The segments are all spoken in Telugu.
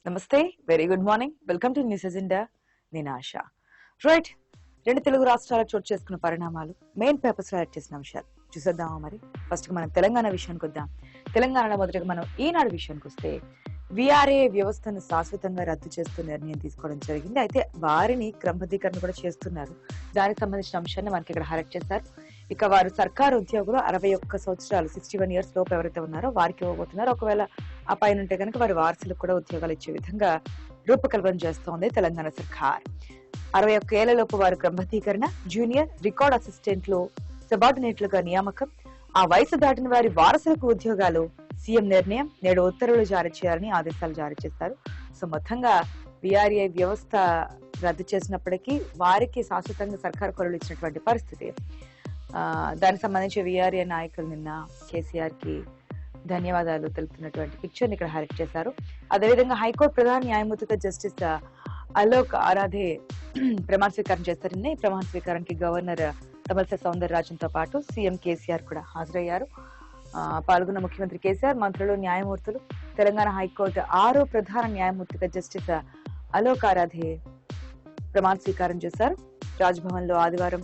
నమస్తే, very good morning. Welcome to news agenda. నేను ఆశ. రైట్, రెండు తెలుగు రాష్ట్రాల చోటు చేసుకున్న పరిణామాలు, మెయిన్ పేపర్స్ లో యాడ్ చేసిన అంశాలు చూసేద్దామా. మరి ఫస్ట్ మనం తెలంగాణ విషయానికి వద్దాం. తెలంగాణలో మొదటగా మనం ఈనాడు విషయానికి వస్తే, విఆర్ఏ వ్యవస్థను శాశ్వతంగా రద్దు చేస్తూ నిర్ణయం తీసుకోవడం జరిగింది. అయితే వారిని క్రమబద్ధీకరణ కూడా చేస్తున్నారు. దానికి సంబంధించిన అంశాన్ని మనకి ఇక్కడ హైలైట్ చేశారు. ఇక వారు సర్కారు ఉద్యోగులు 61 సంవత్సరాలు 61 years లోపు ఎవరైతే ఉన్నారో వారికి ఇవ్వబోతున్నారు. ఒకవేళ ఆ పైన ఉంటే కనుక వారి వారసులకు కూడా ఉద్యోగాలు ఇచ్చే విధంగా రూపకల్పన చేస్తోంది తెలంగాణ సర్కార్. 61 ఏళ్లలోపు వారు క్రమబద్ధీకరణ, జూనియర్ రికార్డ్ అసిస్టెంట్లు, సబార్డినేట్లుగా నియామకం, ఆ వయసు దాటిన వారి వారసులకు ఉద్యోగాలు. సీఎం నిర్ణయం, నేడు ఉత్తర్వులు జారీ చేయాలని ఆదేశాలు జారీ చేశారు. సో మొత్తంగా విఆర్ఏ వ్యవస్థ రద్దు చేసినప్పటికీ వారికి శాశ్వతంగా సర్కారు కొలులు ఇచ్చినటువంటి పరిస్థితి. దానికి సంబంధించి విఆర్ఏ నాయకులు నిన్న కేసీఆర్ కి ధన్యవాదాలు తెలుపుతున్నటువంటి పిక్చర్ ఇక్కడ హైలైట్ చేశారు. అదేవిధంగా హైకోర్టు ప్రధాన న్యాయమూర్తిగా జస్టిస్ అలోక్ ఆరాధే ప్రమాణ స్వీకారం చేస్తారని, ఈ ప్రమాణ స్వీకారానికి గవర్నర్ తమిళిసై సౌందరరాజన్ తో పాటు సీఎం కేసీఆర్ కూడా హాజరయ్యారు. పాల్గొన్న ముఖ్యమంత్రి కేసీఆర్, మంత్రులు, న్యాయమూర్తులు. తెలంగాణ హైకోర్టు 6వ ప్రధాన న్యాయమూర్తిగా జస్టిస్ అలోక్ ఆరాధే ప్రమాణ స్వీకారం చేశారు. రాజ్భవన్ లో ఆదివారం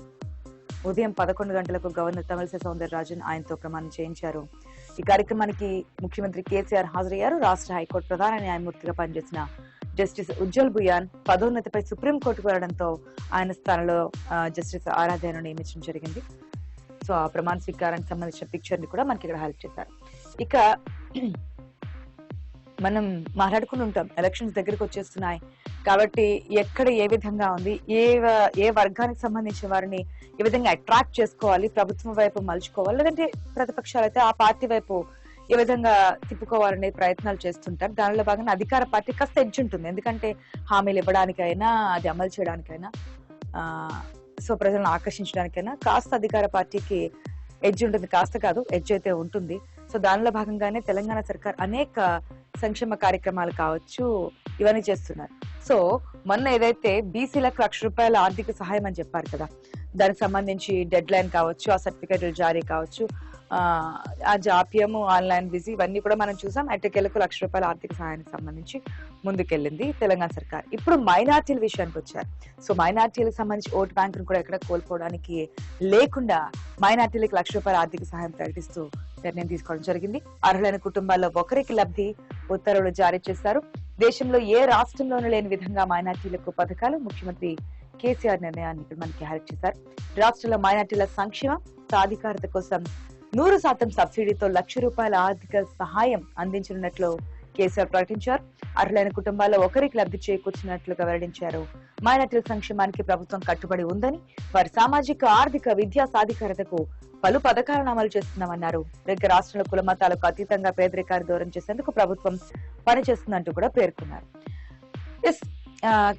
ఉదయం 11 గంటలకు గవర్నర్ తమిళిసై సౌందరరాజన్ ఆయనతో ప్రమాణం చేయించారు. ఈ కార్యక్రమానికి ముఖ్యమంత్రి కేసీఆర్ హాజరయ్యారు. రాష్ట్ర హైకోర్టు ప్రధాన న్యాయమూర్తిగా పనిచేసిన జస్టిస్ ఉజ్జల్ బుయాన్ పదోన్నతిపై సుప్రీంకోర్టుకు వెళ్లడంతో ఆయన స్థానంలో జస్టిస్ ఆరాధేను నియమించడం జరిగింది. సో ఆ ప్రమాణ స్వీకారానికి సంబంధించిన పిక్చర్ ని కూడా మనకి ఇక్కడ హైలైట్ చేశారు. ఇక మనం మాట్లాడుకుని ఉంటాం, ఎలక్షన్స్ దగ్గరకు వచ్చేస్తున్నాయి కాబట్టి ఎక్కడ ఏ విధంగా ఉంది, ఏ వర్గానికి సంబంధించిన వారిని ఏ విధంగా అట్రాక్ట్ చేసుకోవాలి, ప్రభుత్వం వైపు మలుచుకోవాలి, లేదంటే ప్రతిపక్షాలు అయితే ఆ పార్టీ వైపు ఏ విధంగా తిప్పుకోవాలనే ప్రయత్నాలు చేస్తుంటారు. దానిలో భాగంగా అధికార పార్టీ కాస్త ఎడ్జ్ ఉంటుంది. ఎందుకంటే హామీలు ఇవ్వడానికైనా, అది అమలు చేయడానికైనా, సో ప్రజలను ఆకర్షించడానికైనా కాస్త అధికార పార్టీకి ఎడ్జ్ ఉంటుంది. కాస్త కాదు, ఎడ్జ్ అయితే ఉంటుంది. సో దానిలో భాగంగానే తెలంగాణ సర్కార్ అనేక సంక్షేమ కార్యక్రమాలు కావచ్చు, ఇవన్నీ చేస్తున్నారు. సో మొన్న ఏదైతే బీసీలకు ₹1,00,000 ఆర్థిక సహాయం అని చెప్పారు కదా, దానికి సంబంధించి డెడ్ లైన్ కావచ్చు, ఆ సర్టిఫికేట్ల జారీ కావచ్చు, ఆ జాప్యము, ఆన్లైన్ బిజీ, ఇవన్నీ కూడా మనం చూసాం. ఎట్టకేలకు ₹1,00,000 ఆర్థిక సహాయానికి సంబంధించి ముందుకెళ్ళింది తెలంగాణ సర్కార్. ఇప్పుడు మైనార్టీల విషయానికి వచ్చారు. సో మైనార్టీలకు సంబంధించి ఓటు బ్యాంకును కూడా ఎక్కడ కోల్పోవడానికి లేకుండా మైనార్టీలకు ₹1,00,000 ఆర్థిక సహాయం ప్రకటిస్తూ నిర్ణయం తీసుకోవడం జరిగింది. అర్హులైన కుటుంబాల్లో ఒకరికి లబ్ధి, ఉత్తర్వులు జారీ చేశారు. దేశంలో ఏ రాష్ట్రంలోనూ లేని విధంగా మైనార్టీలకు పథకాలు, ముఖ్యమంత్రి కేసీఆర్ నిర్ణయాన్ని ఇక్కడ మనకి హైలైట్ చేశారు. రాష్ట్రంలో మైనార్టీల సంక్షేమం, సాధికారత కోసం 100% సబ్సిడీతో ₹1,00,000 ఆర్థిక సహాయం అందించనున్నట్లు కేసీఆర్ ప్రకటించారు. అర్హులైన కుటుంబాల్లో ఒకరికి లబ్ధి చేకూర్చినట్లుగా వెల్లడించారు. మైనార్టీల సంక్షేమానికి ప్రభుత్వం కట్టుబడి ఉందని, వారి సామాజిక, ఆర్థిక, విద్యా సాధికారతకు పలు పథకాలను అమలు చేస్తున్నామన్నారు. రాష్ట్రంలో కుల మతాలకు అతీతంగా పేదరికాన్ని దూరం చేసేందుకు ప్రభుత్వం పనిచేస్తుందంటూ కూడా పేర్కొన్నారు.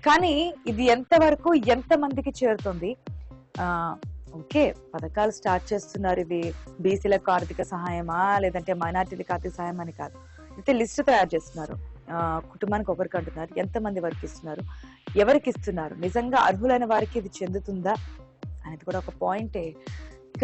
కానీ ఇది ఎంతవరకు ఎంత మందికి చేరుతుంది? ఓకే, పథకాలు స్టార్ట్ చేస్తున్నారు. ఇవి బీసీలకు ఆర్థిక సహాయమా, లేదంటే మైనార్టీలకు ఆర్థిక సహాయం అని కాదు, అయితే లిస్ట్ తయారు చేస్తున్నారు. కుటుంబానికి ఒకరికి అంటున్నారు, ఎంతమంది వరకు ఇస్తున్నారు, ఎవరికి ఇస్తున్నారు, నిజంగా అర్హులైన వారికి ఇది చెందుతుందా అనేది కూడా ఒక పాయింటే.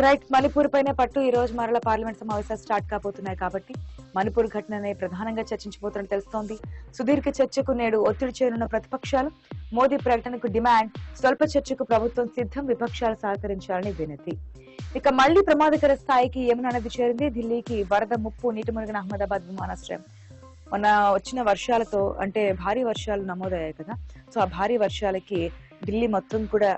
రైట్, మణిపూర్ పైన పట్టు. ఈ రోజు మరలా పార్లమెంట్ సమావేశాలు స్టార్ట్ కాబోతున్నాయి కాబట్టి మణిపూర్ ఘటననే ప్రధానంగా చర్చించబోతున్నట్టు తెలుస్తోంది. సుదీర్ఘ చర్చకు నేడు ఒత్తిడి చేయనున్న ప్రతిపక్షాలు. మోదీ ప్రకటనకు డిమాండ్, స్వల్ప చర్చకు ప్రభుత్వం సిద్ధం, విపక్షాలు సహకరించాలని వినతి. ఇక మళ్లీ ప్రమాదకర స్థాయికి యమునా నది చేరింది. ఢిల్లీకి వరద ముప్పు, నీటి మునిగిన అహ్మదాబాద్ విమానాశ్రయం. మొన్న వచ్చిన వర్షాలతో, అంటే భారీ వర్షాలు నమోదయ్యాయి కదా, సో ఆ భారీ వర్షాలకి ఢిల్లీ మొత్తం కూడా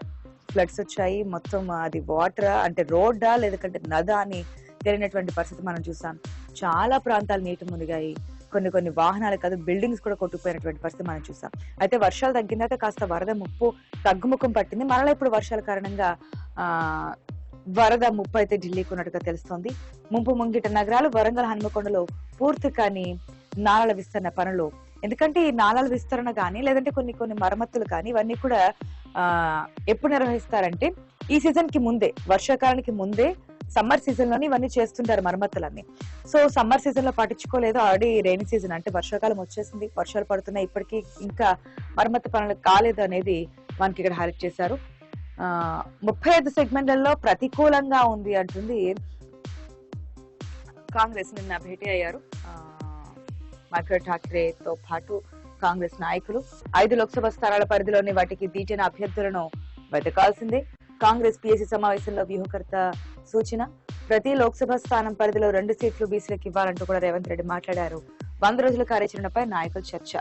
ఫ్లడ్స్ వచ్చాయి. మొత్తం అది వాటరా, అంటే రోడ్డా, లేదంటే నదా అని తెలియనటువంటి పరిస్థితి మనం చూసాం. చాలా ప్రాంతాలు నీటి మునిగాయి. కొన్ని వాహనాలు కాదు, బిల్డింగ్స్ కూడా కొట్టుకుపోయినటువంటి పరిస్థితి మనం చూసాం. అయితే వర్షాలు తగ్గిన తర్వాత కాస్త వరద ముప్పు తగ్గుముఖం పట్టింది. మరలా ఇప్పుడు వర్షాల కారణంగా వరద ముప్పు అయితే ఢిల్లీకి ఉన్నట్టుగా తెలుస్తోంది. ముంపు ముంగిట నగరాలు. వరంగల్, హన్మకొండలో పూర్తి కాని నాలాల విస్తరణ పనులు. ఎందుకంటే ఈ నాలాల విస్తరణ కానీ, లేదంటే కొన్ని మరమ్మతులు కానీ, ఇవన్నీ కూడా ఎప్పుడు నిర్వహిస్తారంటే ఈ సీజన్ కి ముందే, వర్షాకాలానికి ముందే, సమ్మర్ సీజన్ లోనే ఇవన్నీ చేస్తుంటారు మరమ్మతులన్నీ. సో సమ్మర్ సీజన్ లో పట్టించుకోలేదు, ఆల్రెడీ రెయినీ సీజన్, అంటే వర్షాకాలం వచ్చేసింది, వర్షాలు పడుతున్నాయి, ఇప్పటికీ ఇంకా మరమ్మతు పనులు కాలేదు అనేది మనకి ఇక్కడ హైలైట్ చేశారు. 35 సెగ్మెంట్లలో ప్రతికూలంగా ఉంది అంటుంది కాంగ్రెస్. నిన్న భేటీ అయ్యారు మైత్రి ఠాక్రేతో పాటు కాంగ్రెస్ నాయకులు 5 లోక్సభ స్థానాల పరిధిలోని వాటికి దీటైన అభ్యర్థులను వెతకాల్సిందే. కాంగ్రెస్ పిఎసి సమావేశంలో వ్యూహకర్త సూచన. ప్రతి లోక్సభ స్థానం పరిధిలో 2 సీట్లు బీసీలకు ఇవ్వాలంటూ కూడా రేవంత్ రెడ్డి మాట్లాడారు. 100 రోజుల కార్యాచరణపై నాయకుల చర్చ.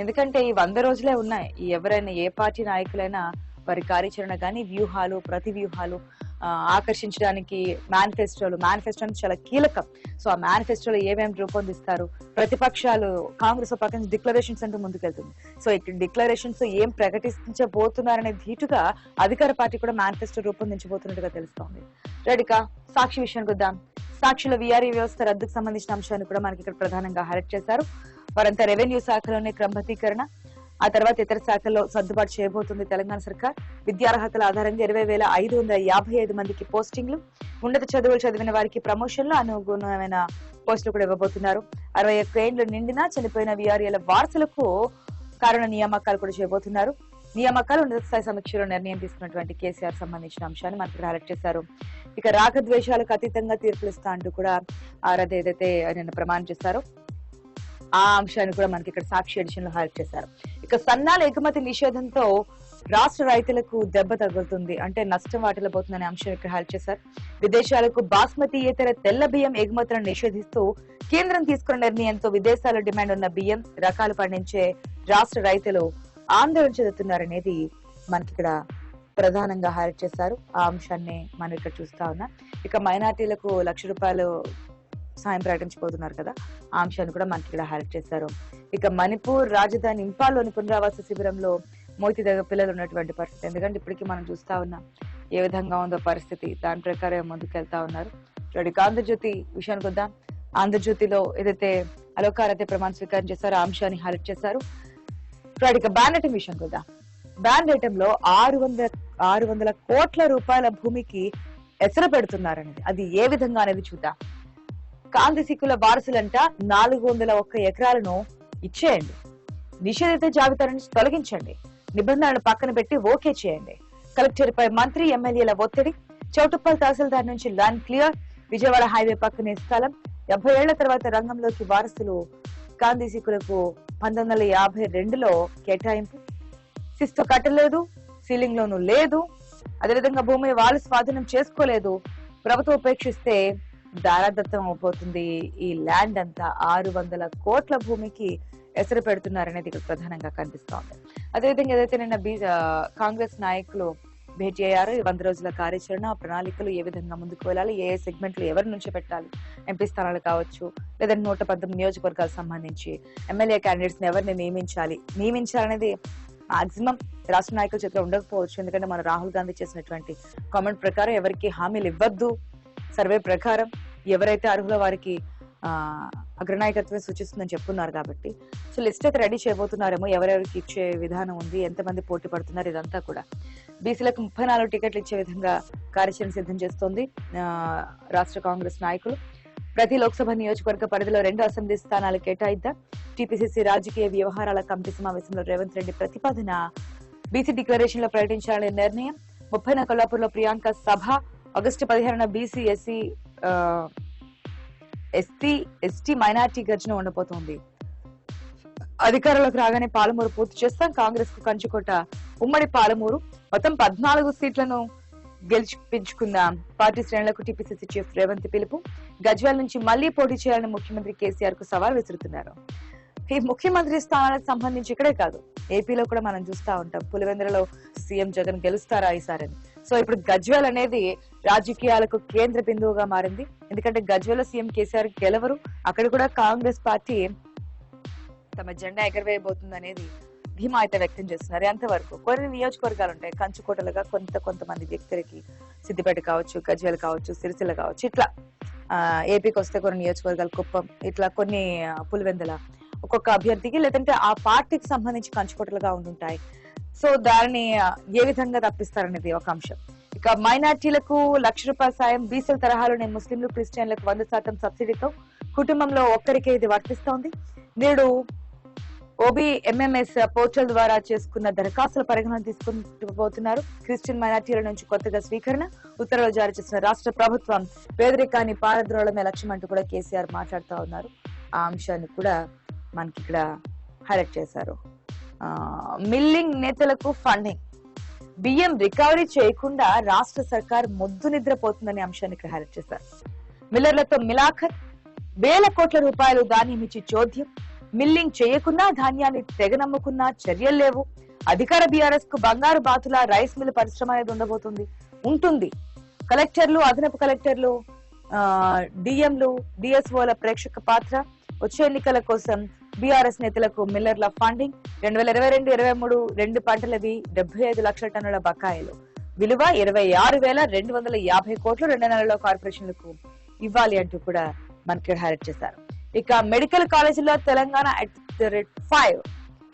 ఎందుకంటే ఈ 100 రోజులే ఉన్నాయి. ఎవరైనా ఏ పార్టీ నాయకులైనా వారి కార్యాచరణ గాని వ్యూహాలు, ప్రతి వ్యూహాలు ఆకర్షించడానికి మేనిఫెస్టో అంటే చాలా కీలకం. సో ఆ మేనిఫెస్టోలో ఏమేమి రూపొందిస్తారు, ప్రతిపక్షాలు కాంగ్రెస్ పక్కన డిక్లరేషన్స్ అంటూ ముందుకెళ్తుంది. సో ఇక్కడ డిక్లరేషన్స్ ఏం ప్రకటించబోతున్నారనే ధీటుగా అధికార పార్టీ కూడా మేనిఫెస్టో రూపొందించబోతున్నట్టుగా తెలుస్తోంది. రెడీకా సాక్షి విషయానికి వద్దాం. సాక్షిలో వీఆర్ఏ వ్యవస్థ రద్దుకు సంబంధించిన అంశాన్ని కూడా మనకి ఇక్కడ ప్రధానంగా హైలైట్ చేశారు. వారంతా రెవెన్యూ శాఖలోనే క్రమబద్ధీకరణ, ఆ తర్వాత ఇతర శాఖల్లో సర్దుబాటు చేయబోతుంది తెలంగాణ సర్కార్. విద్యార్హతల ఆధారంగా 20,555 మందికి పోస్టింగ్లు, ఉన్నత చదువులు చదివిన వారికి ప్రమోషన్లు, అనుగుణమైన పోస్టులు కూడా ఇవ్వబోతున్నారు. 61 ఏళ్లు నిండినా చనిపోయిన వీఆర్ఏల వారసులకు కారణ నియామకాలు కూడా చేయబోతున్నారు. నియామకాలు ఉన్నత స్థాయి సమీక్షలో నిర్ణయం తీసుకున్నటువంటి కేసీఆర్ సంబంధించిన అంశాన్ని మనకి హైలైట్ చేశారు. ఇక రాగద్వేషాలకు అతీతంగా తీర్పులు ఇస్తా అంటూ కూడా ఆరాధ ఏదైతే నిన్న ప్రమాణం చేశారో ఆ అంశాన్ని కూడా మనకి ఇక్కడ సాక్షి ఎడిషన్ లో హైలైట్ చేశారు. ఇక సన్నాల ఎగుమతి నిషేధంతో రాష్ట్ర రైతులకు దెబ్బ తగులుతుంది, అంటే నష్టం వాటిల్లబోతుందనే అంశం ఇక్కడ హైలైట్ చేశారు. విదేశాలకు బాస్మతి ఇతర తెల్ల బియ్యం ఎగుమతులను నిషేధిస్తూ కేంద్రం తీసుకున్న నిర్ణయంతో విదేశాల్లో డిమాండ్ ఉన్న బియ్యం రకాలు పండించే రాష్ట్ర రైతులు ఆందోళన చెందుతున్నారనేది మనకి ఇక్కడ ప్రధానంగా హైలైట్ చేశారు. ఆ అంశాన్ని మనం ఇక్కడ చూస్తా ఉన్నాం. ఇక మైనార్టీలకు ₹1,00,000 సాయం ప్రకటించబోతున్నారు కదా, ఆ అంశాన్ని కూడా మనకి ఇక్కడ హైలైట్ చేశారు. ఇక మణిపూర్ రాజధాని ఇంపాల్లోని పునరావాస శిబిరంలో మోతి దగ్గర పిల్లలు ఉన్నటువంటి పరిస్థితి. ఎందుకంటే ఇప్పటికీ మనం చూస్తా ఉన్నాం ఏ విధంగా ఉందో పరిస్థితి, దాని ప్రకారం ముందుకెళ్తా ఉన్నారు. ఇక ఆంధ్రజ్యోతి విషయానికి వద్దాం. ఆంధ్రజ్యోతిలో ఏదైతే అలోకారైతే ప్రమాణ స్వీకారం చేశారో ఆ అంశాన్ని హైలైట్ చేశారు. ఇక బ్యాన్ ఐటమ్ విషయానికి వద్దాం. బ్యాన్ ఐటమ్ లో 600 కోట్ల రూపాయల భూమికి ఎసరు పెడుతున్నారనేది, అది ఏ విధంగా అనేది చూద్దాం. కాంతి సిక్కుల వారసులంట 401 ఎకరాలను ఇచ్చేయండి, నిషేధిత జాబితా నుంచి తొలగించండి, నిబంధనలను పక్కన పెట్టి ఓకే చేయండి. కలెక్టర్ పై మంత్రి ఎమ్మెల్యేల ఒత్తిడి. చౌటుప్పల్ తహసీల్దార్ నుంచి ల్యాండ్ క్లియర్. విజయవాడ హైవే పక్కనే స్థలం. 70 ఏళ్ల తర్వాత రంగంలోకి వారసులు. కాంతి సిక్కులకు 1952లో కేటాయింపు. శిస్తు కట్టలేదు, సీలింగ్ లోను లేదు, అదేవిధంగా భూమిని వాళ్ళు స్వాధీనం చేసుకోలేదు. ప్రభుత్వం ఉపేక్షిస్తే దారాదత్తం అయిపోతుంది. ఈ ల్యాండ్ అంతా 600 కోట్ల భూమికి ఎసరు పెడుతున్నారనేది ఇక్కడ ప్రధానంగా కనిపిస్తోంది. అదేవిధంగా ఏదైతే నిన్న కాంగ్రెస్ నాయకులు భేటీ అయ్యారో, 100 రోజుల కార్యాచరణ ప్రణాళికలు ఏ విధంగా ముందుకు వెళ్ళాలి, ఏ సెగ్మెంట్లు ఎవరి నుంచి పెట్టాలి, ఎంపీ స్థానాలు కావచ్చు, లేదంటే 119 నియోజకవర్గాలకు సంబంధించి ఎమ్మెల్యే క్యాండిడేట్స్ ని ఎవరిని నియమించాలనేది మాక్సిమం రాష్ట్ర నాయకుల చేతిలో ఉండకపోవచ్చు. ఎందుకంటే మన రాహుల్ గాంధీ చేసినటువంటి కామెంట్ ప్రకారం ఎవరికి హామీలు ఇవ్వద్దు, సర్వే ప్రకారం ఎవరైతే అర్హుల వారికి అగ్రనాయకత్వం సూచిస్తుందని చెప్తున్నారు. కాబట్టి సో లిస్ట్ అయితే రెడీ చేయబోతున్నారేమో, ఎవరెవరికి ఇచ్చే విధానం ఉంది, ఎంతమంది పోటీ పడుతున్నారు, ఇదంతా కూడా. బీసీలకు 34 టికెట్లు ఇచ్చే విధంగా కార్యాచరణ సిద్ధం చేస్తోంది రాష్ట్ర కాంగ్రెస్ నాయకులు. ప్రతి లోక్సభ నియోజకవర్గ పరిధిలో 2 అసెంబ్లీ స్థానాలు కేటాయిద్దాం. టీపీసీసీ రాజకీయ వ్యవహారాల కమిటీ సమావేశంలో రేవంత్ రెడ్డి ప్రతిపాదన. బీసీ డిక్లరేషన్ లో ప్రకటించాలనే నిర్ణయం. 30న కొల్లాపూర్ లో ప్రియాంక సభ. ఆగస్టు 15న బీసీ ఎస్టీ మైనార్టీ గర్జన ఉండబోతోంది. అధికారంలోకి రాగానే పాలమూరు పూర్తి చేస్తాం. కాంగ్రెస్ కు కంచుకోట ఉమ్మడి పాలమూరు. మొత్తం 14 సీట్లను గెలిపించుకుందాం. పార్టీ శ్రేణులకు టీపీసీసీ చీఫ్ రేవంత్ పిలుపు. గజ్వేల్ నుంచి మళ్లీ పోటీ చేయాలని ముఖ్యమంత్రి కేసీఆర్ కు సవాల్ విసురుతున్నారు. ఈ ముఖ్యమంత్రి స్థానాలకు సంబంధించి ఇక్కడే కాదు, ఏపీలో కూడా మనం చూస్తా ఉంటాం. పులివెందులలో సీఎం జగన్ గెలుస్తారా ఈసారని. సో ఇప్పుడు గజ్వేల్ అనేది రాజకీయాలకు కేంద్ర బిందువుగా మారింది. ఎందుకంటే గజ్వేల్ సీఎం కేసీఆర్ గెలవరు, అక్కడ కూడా కాంగ్రెస్ పార్టీ తమ జెండా ఎగరవేయబోతుంది అనేది ధీమా అయితే వ్యక్తం చేస్తున్నారు. ఎంతవరకు కొన్ని నియోజకవర్గాలు ఉంటాయి కంచుకోటలుగా, కొంతమంది వ్యక్తులకి, సిద్దిపేట కావచ్చు, గజ్వేల్ కావచ్చు, సిరిసిల్ల కావచ్చు, ఇట్లా ఏపీకి వస్తే కొన్ని నియోజకవర్గాలు కుప్పం, ఇట్లా కొన్ని పులివెందుల ఒక్కొక్క అభ్యర్థికి లేదంటే ఆ పార్టీకి సంబంధించి కంచుకోటలుగా ఉంటుంటాయి. సో దానిని ఏ విధంగా తప్పిస్తారనేది ఒక అంశం. ఇక మైనార్టీలకు ₹1,00,000 సాయం. బీసీల తరహాలోనే ముస్లింలు, క్రిస్టియన్లకు 100% సబ్సిడీతో కుటుంబంలో ఒక్కరికే ఇది వర్తిస్తోంది. నేడు ఓబీ ఎంఎంఎస్ పోర్టల్ ద్వారా చేసుకున్న దరఖాస్తుల పరిగణన తీసుకుంటుపోతున్నారు. క్రిస్టియన్ మైనార్టీల నుంచి కొత్తగా స్వీకరణ. ఉత్తర్వులు జారీ చేసిన రాష్ట్ర ప్రభుత్వం పేదరికాన్ని పారద్రోలమే లక్ష్యం అంటూ కూడా కేసీఆర్ మాట్లాడుతూ ఉన్నారు. ఆ అంశాన్ని కూడా మనకి ఇక్కడ హైలైట్ చేశారు. మిల్లింగ్ నేతలకు ఫండింగ్, బియ్యం రికవరీ చేయకుండా రాష్ట్ర సర్కార్ మొద్దు నిద్రపోతుందనే అంశాన్ని ఇక్కడ హైలైట్ చేశారు. మిల్లర్లతో మిలాఖత్, వేల కోట్ల రూపాయలు ధాన్యం ఇచ్చి చోద్యం, మిల్లింగ్ చేయకున్నా ధాన్యాన్ని తెగనమ్ముకున్నా చర్యలు లేవు. అధికార బీఆర్ఎస్ కు బంగారు బాతుల రైస్ మిల్ పరిశ్రమ అనేది ఉంటుంది. కలెక్టర్లు, అదనపు కలెక్టర్లు, డిఎంలు, డిఎస్ఓల ప్రేక్షక పాత్ర. వచ్చే ఎన్నికల కోసం బీఆర్ఎస్ నేతలకు మిల్లర్ల ఫండింగ్. 2022-23 రెండు పంటలవి 75 లక్షల టన్నుల బకాయిలు, విలువ 26,250 కోట్లు 2 నెలల్లో కార్పొరేషన్లకు ఇవ్వాలి అంటూ కూడా మనకి హైలైట్ చేశారు. ఇక మెడికల్ కాలేజీల్లో తెలంగాణ @5,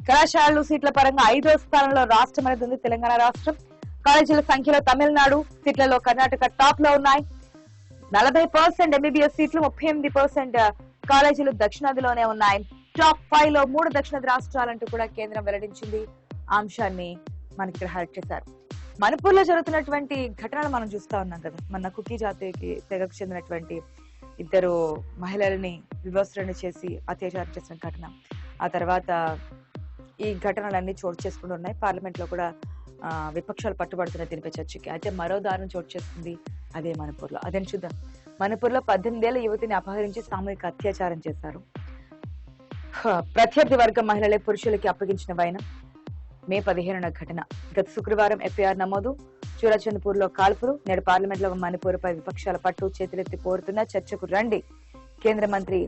కళాశాలలు సీట్ల పరంగా 5వ స్థానంలో రాష్ట్రం అనేది ఉంది తెలంగాణ రాష్ట్రం. కాలేజీల సంఖ్యలో తమిళనాడు, సీట్లలో కర్ణాటక టాప్ లో ఉన్నాయి. 40% ఎంబీబీఎస్ సీట్లు, 38% కాలేజీలు దక్షిణాదిలోనే ఉన్నాయి. టాప్ 5 లో 3 దక్షిణాది రాష్ట్రాలంటూ కూడా కేంద్రం వెల్లడించింది. ఆ అంశాన్ని మనకి ఇక్కడ హైలైట్ చేశారు. మణిపూర్ లో జరుగుతున్నటువంటి ఘటనలు మనం చూస్తా ఉన్నాం కదా. మన కుకీ జాతికి తెగకు చెందినటువంటి 2 మహిళలని వివస్త్రణ చేసి అత్యాచారం చేసిన ఘటన. ఆ తర్వాత ఈ ఘటనలన్నీ చోటు చేసుకుంటూ ఉన్నాయి. పార్లమెంట్ లో కూడా విపక్షాలు పట్టుబడుతున్నాయి దీనిపై చర్చకి. అయితే మరో దారుణం చోటు చేస్తుంది అదే మణిపూర్ లో. అదేం చూద్దాం. మణిపూర్ లో 18 ఏళ్ల యువతిని అపహరించి సామూహిక అత్యాచారం చేశారు. ప్రత్యర్థి వర్గం మహిళలే పురుషులకి అప్పగించిన వైనం. మే 15న ఘటన. గత శుక్రవారం ఎఫ్ఐఆర్ నమోదు. చూరాచంద్పూర్ లో కాల్పులు. నేడు పార్లమెంట్ లో మణిపూర్ పై విపక్షాల పట్టు చేతులెత్తి కోరుతున్న చర్చకు రండి. కేంద్ర మంత్రి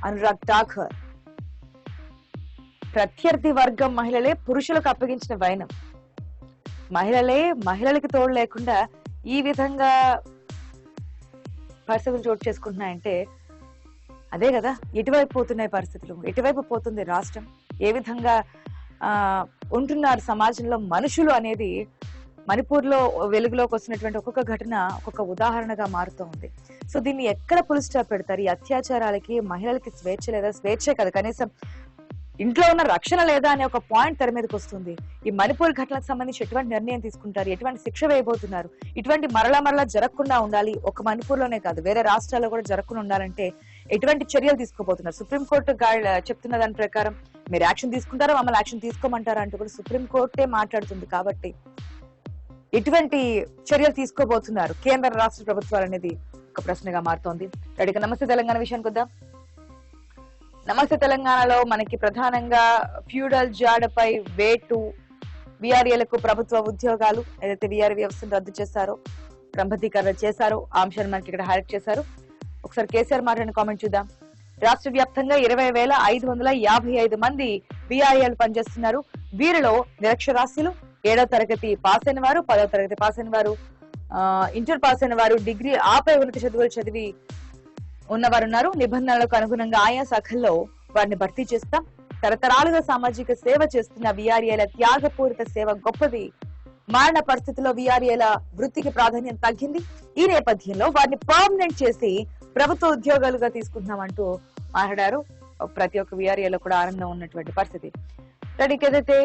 అనురాగ్ ఠాకూర్. ప్రత్యర్థి వర్గం మహిళలే పురుషులకు అప్పగించిన వైనం. మహిళలకి తోడు లేకుండా ఈ విధంగా పరిస్థితులు చోటు చేసుకుంటున్నాయంటే అదే కదా. ఎటువైపు పోతున్నాయి పరిస్థితులు, ఎటువైపు పోతుంది రాష్ట్రం, ఏ విధంగా ఉంటున్నారు సమాజంలో మనుషులు అనేది మణిపూర్ లో వెలుగులోకి వస్తున్నటువంటి ఒక్కొక్క ఘటన ఒక్కొక్క ఉదాహరణగా మారుతూ ఉంది. సో దీన్ని ఎక్కడ పులి స్టాప్ పెడతారు? ఈ అత్యాచారాలకి మహిళలకి స్వేచ్ఛ లేదా? స్వేచ్ఛే కదా, కనీసం ఇంట్లో ఉన్న రక్షణ లేదా అనే ఒక పాయింట్ తెర మీదకి వస్తుంది. ఈ మణిపూర్ ఘటనకు సంబంధించి ఎటువంటి నిర్ణయం తీసుకుంటారు, ఎటువంటి శిక్ష వేయబోతున్నారు, ఇటువంటి మరలా జరగకుండా ఉండాలి, ఒక మణిపూర్ లోనే కాదు వేరే రాష్ట్రాల్లో కూడా జరగకుండా ఉండాలంటే ఎటువంటి చర్యలు తీసుకోబోతున్నారు? సుప్రీంకోర్టు చెప్తున్న దాని ప్రకారం మీరు యాక్షన్ తీసుకుంటారో మమ్మల్ని యాక్షన్ తీసుకోమంటారా అంటూ కూడా సుప్రీంకోర్టే మాట్లాడుతుంది. కాబట్టి ఎటువంటి చర్యలు తీసుకోబోతున్నారు కేంద్ర రాష్ట్ర ప్రభుత్వాలు అనేది ఒక ప్రశ్నగా మారుతోంది. రెడీగా నమస్తే తెలంగాణ విషయానికి వద్దాం. నమస్తే తెలంగాణలో మనకి ప్రధానంగా ఫ్యూడల్ జాడపై వేటు, వీఆర్ఏలకు ప్రభుత్వ ఉద్యోగాలు ఏదైతే వీఆర్ వ్యవస్థను రద్దు చేశారో, క్రమబద్ధీకరణ చేశారో ఆ అంశాన్ని మనకి ఇక్కడ హైలైట్ చేశారు. ఒకసారి కేసీఆర్ మాట్లాడిన కామెంట్ చూద్దాం. రాష్ట్ర వ్యాప్తంగా 20,555 మంది వీఆర్ఏలు పనిచేస్తున్నారు. వీరిలో నిరక్షరాస్యులు, 7వ తరగతి పాస్ అయిన వారు, 10వ తరగతి పాస్ అయిన వారు, ఇంటర్ పాస్ అయిన వారు, డిగ్రీ ఆపై ఉన్నత చదువులు చదివి ఉన్నవారు ఉన్నారు. నిబంధనలకు అనుగుణంగా ఆయా శాఖల్లో వారిని భర్తీ చేస్తాం. తరతరాలుగా సామాజిక సేవ చేస్తున్న వీఆర్ఏల త్యాగపూరిత సేవ గొప్పది. మారిన పరిస్థితుల్లో వీఆర్ఏల వృత్తికి ప్రాధాన్యం తగ్గింది. ఈ నేపథ్యంలో వారిని పర్మనెంట్ చేసి ప్రభుత్వ ఉద్యోగాలుగా తీసుకుంటున్నామంటూ మాట్లాడారు. ప్రతి ఒక్క వీఆర్ఏలో కూడా ఆనందం ఉన్నటువంటి పరిస్థితి. దానికి ఏదైతే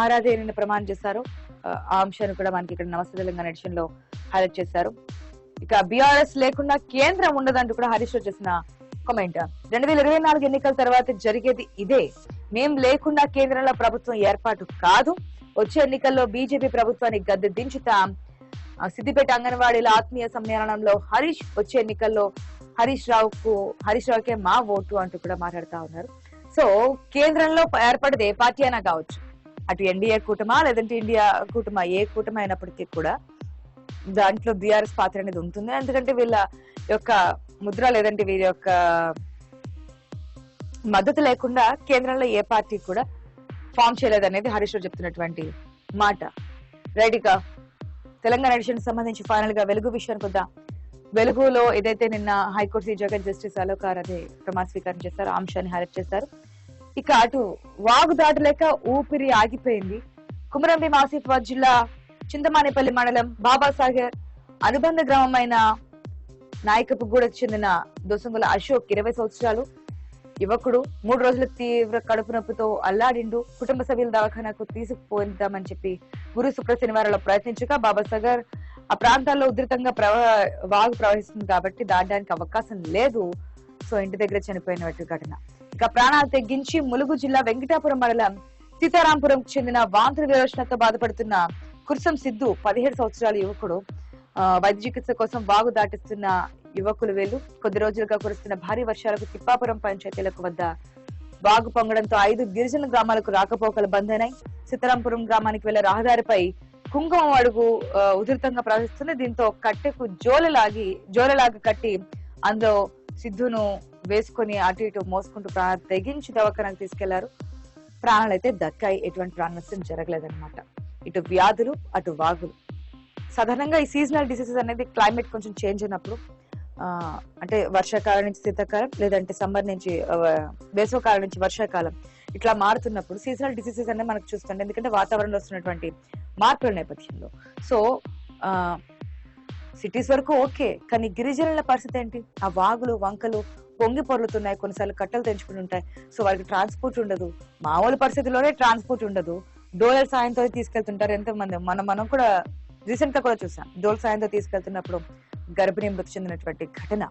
ఆరాధన ప్రమాణం చేశారో ఆ అంశాన్ని కూడా మనకి ఇక్కడ నమస్తే తెలంగాణ ఎడిషన్ లో హైలైట్ చేశారు. ఇక బీఆర్ఎస్ లేకుండా కేంద్రం ఉండదంటూ కూడా హరీష్ రావు చేసిన కామెంట్. 2024 ఎన్నికల తర్వాత జరిగేది ఇదే. మేం లేకుండా కేంద్రంలో ప్రభుత్వం ఏర్పాటు కాదు. వచ్చే ఎన్నికల్లో బీజేపీ ప్రభుత్వాన్ని గద్దె దించుతాం. సిద్దిపేట అంగన్వాడీల ఆత్మీయ సమ్మేళనంలో హరీష్. వచ్చే ఎన్నికల్లో హరీష్ రావుకే మా ఓటు అంటూ కూడా మాట్లాడుతా ఉన్నారు. సో కేంద్రంలో ఏర్పడేది ఏ పార్టీ అయినా కావచ్చు, అటు ఎన్డీఏ కూటమా లేదంటే ఇండియా కూటమా, ఏ కూటమి అయినప్పటికీ కూడా దాంట్లో బీఆర్ఎస్ పాత్ర అనేది ఉంటుంది. ఎందుకంటే వీళ్ళ యొక్క ముద్ర లేదంటే వీరి యొక్క మద్దతు లేకుండా కేంద్రంలో ఏ పార్టీ కూడా ఫామ్ చేయలేదనేది హరీష్ రావు చెప్తున్నటువంటి మాట. రైట్, ఇక తెలంగాణ ఎడిషన్ సంబంధించి ఫైనల్ గా వెలుగు విషయానికి వద్దాం. వెలుగులో ఏదైతే నిన్న హైకోర్టు సీజర్ జగన్ జస్టిస్ అలోకార్ అదే ప్రమాణ స్వీకారం చేశారో ఆ అంశాన్ని హైలైట్ చేశారు. ఇక అటు వాగు దాటలేక ఊపిరి ఆగిపోయింది. కుమరంభీం ఆసిఫాబాద్ జిల్లా చింతమానేపల్లి మండలం బాబాసాగర్ అనుబంధ గ్రామమైన నాయకపుగూడకు చెందిన దొసంగుల అశోక్ 20 సంవత్సరాలు యువకుడు 3 రోజుల తీవ్ర కడుపు నొప్పితో అల్లాడిండు. కుటుంబ సభ్యుల దవాఖానాకు తీసుకుపోతామని చెప్పి గురు శుక్ర శనివారంలో ప్రయత్నించగా బాబాసాగర్ ఆ ప్రాంతాల్లో ఉధృతంగా వాగు ప్రవహిస్తుంది కాబట్టి దాటడానికి అవకాశం లేదు. సో ఇంటి దగ్గర చనిపోయిన ఘటన. ఇక ప్రాణాలు తెగ్గించి ములుగు జిల్లా వెంకటాపురం మండలం సీతారాంపురంకు చెందిన వాంతుల విరోచనతో బాధపడుతున్న కుర్సం సిద్ధు 17 సంవత్సరాల యువకుడు వైద్య చికిత్స కోసం వాగు దాటిస్తున్న యువకులు వీళ్ళు కొద్ది రోజులుగా కురుస్తున్న భారీ వర్షాలకు తిప్పాపురం పంచాయతీలకు వద్ద వాగు పొంగడంతో 5 గిరిజన గ్రామాలకు రాకపోకలు బంద్ అయినాయి. సీతారాంపురం గ్రామానికి వెళ్లే రహదారిపై కుంకుమ అడుగు ఉధృతంగా ప్రవహిస్తుంది. దీంతో కట్టెకు జోలలాగా కట్టి అందులో సిద్ధును వేసుకొని అటు ఇటు మోసుకుంటూ ప్రాణాలు తెగించి దవాఖానకు తీసుకెళ్లారు. ప్రాణాలైతే దక్కాయి, ఎటువంటి ప్రాణ నష్టం జరగలేదన్నమాట. ఇటు వ్యాధులు అటు వాగులు. సాధారణంగా ఈ సీజనల్ డిసీజెస్ అనేది క్లైమేట్ కొంచెం చేంజ్ అయినప్పుడు అంటే వర్షాకాలం నుంచి శీతాకాలం లేదంటే సమ్మర్ నుంచి వేసవకాలం నుంచి వర్షాకాలం ఇట్లా మారుతున్నప్పుడు సీజనల్ డిసీజెస్ అనేది మనకు చూస్తుండే, ఎందుకంటే వాతావరణంలో వస్తున్నటువంటి మార్పుల నేపథ్యంలో. సో సిటీస్ వరకు ఓకే, కానీ గిరిజనుల పరిస్థితి ఏంటి? ఆ వాగులు వంకలు పొంగి పొర్లుతున్నాయి, కొన్నిసార్లు కట్టలు తెంచుకుని ఉంటాయి. సో వాళ్ళకి ట్రాన్స్పోర్ట్ ఉండదు, మామూలు పరిస్థితుల్లోనే ట్రాన్స్పోర్ట్ ఉండదు. డోలల సాయంతో తీసుకెళ్తుంటారు. ఎంతమంది మనం కూడా రీసెంట్ గా కూడా చూసాం, డోల్ సాయంతో తీసుకెళ్తున్నప్పుడు గర్భిణీ మృతి చెందినటువంటి ఘటన.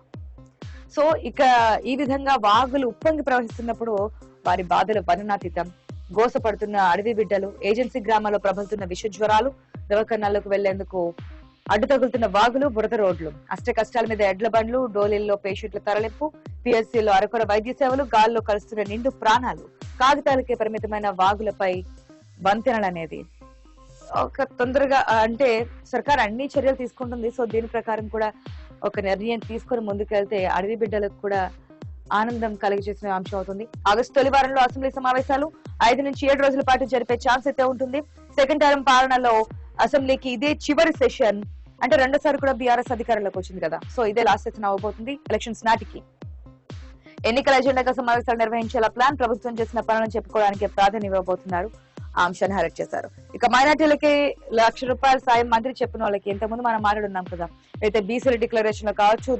సో ఇక ఈ విధంగా వాగులు ఉప్పొంగి ప్రవహిస్తున్నప్పుడు వారి బాధలు వర్ణనాతీతం. గోసపడుతున్న అడవి బిడ్డలు, ఏజెన్సీ గ్రామాల్లో ప్రబలుతున్న విష జ్వరాలు, దవాఖానాలకు వెళ్లేందుకు అడ్డు తగులుతున్న వాగులు, బురద రోడ్లు, అష్ట కష్టాల మీద ఎడ్ల బండ్లు, డోలీల్లో పేషెంట్ల తరలింపు, పిఎస్సీలో అరకొర వైద్య సేవలు, గాల్లో కలుస్తున్న నిండు ప్రాణాలు, కాగితాలకే పరిమితమైన వాగులపై వంతెనలు అనేది ఒక తొందరగా అంటే సర్కార్ అన్ని చర్యలు తీసుకుంటుంది. సో దీని ప్రకారం కూడా ఒక నిర్ణయం తీసుకొని ముందుకెళ్తే అడవి బిడ్డలకు కూడా ఆనందం కలిగజేసిన అంశం అవుతుంది. ఆగస్టు తొలి వారంలో అసెంబ్లీ సమావేశాలు 5 నుంచి 7 రోజుల పాటు జరిపే ఛాన్స్ అయితే ఉంటుంది. సెకండ్ టర్మ్ పాలనలో అసెంబ్లీకి ఇదే చివరి సెషన్. అంటే రెండోసారి కూడా బీఆర్ఎస్ అధికారంలోకి వచ్చింది కదా, సో ఇదే లాస్ట్ సెషన్ అవబోతుంది. ఎలక్షన్స్ నాటికి ఎన్నికల ఎజెండాగా సమావేశాలు నిర్వహించేలా ప్లాన్ ప్రభుత్వం చేసిన పనులను చెప్పుకోవడానికి ప్రాధాన్యం ఇవ్వబోతున్నారు. ఆ అంశాన్ని హైలైట్ చేశారు. ఇక మైనార్టీలకి ₹1,00,000 సాయం మంత్రి చెప్పిన వాళ్ళకి ఇంతకుముందు మనం మాట్లాడున్నాం కదా, అయితే బీసీల డిక్లరేషన్ లో కావచ్చు,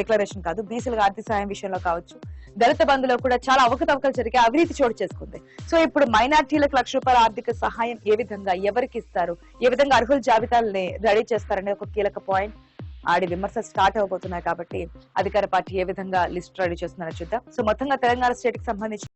డిక్లరేషన్ కాదు, బీసీల ఆర్థిక సాయం విషయంలో కావచ్చు, దళిత బంధులో కూడా చాలా అవకతవకలు జరిగి అవినీతి చోటు చేసుకుంది. సో ఇప్పుడు మైనార్టీలకు ₹1,00,000 ఆర్థిక సహాయం ఏ విధంగా ఎవరికి ఇస్తారు, ఏ విధంగా అర్హుల జాబితాలని రెడీ చేస్తారనే ఒక కీలక పాయింట్. ఆడి విమర్శలు స్టార్ట్ అవబోతున్నాయి కాబట్టి అధికార పార్టీ ఏ విధంగా లిస్ట్ రెడీ చేస్తున్నారో చూద్దాం. సో మొత్తంగా తెలంగాణ స్టేట్ కి సంబంధించి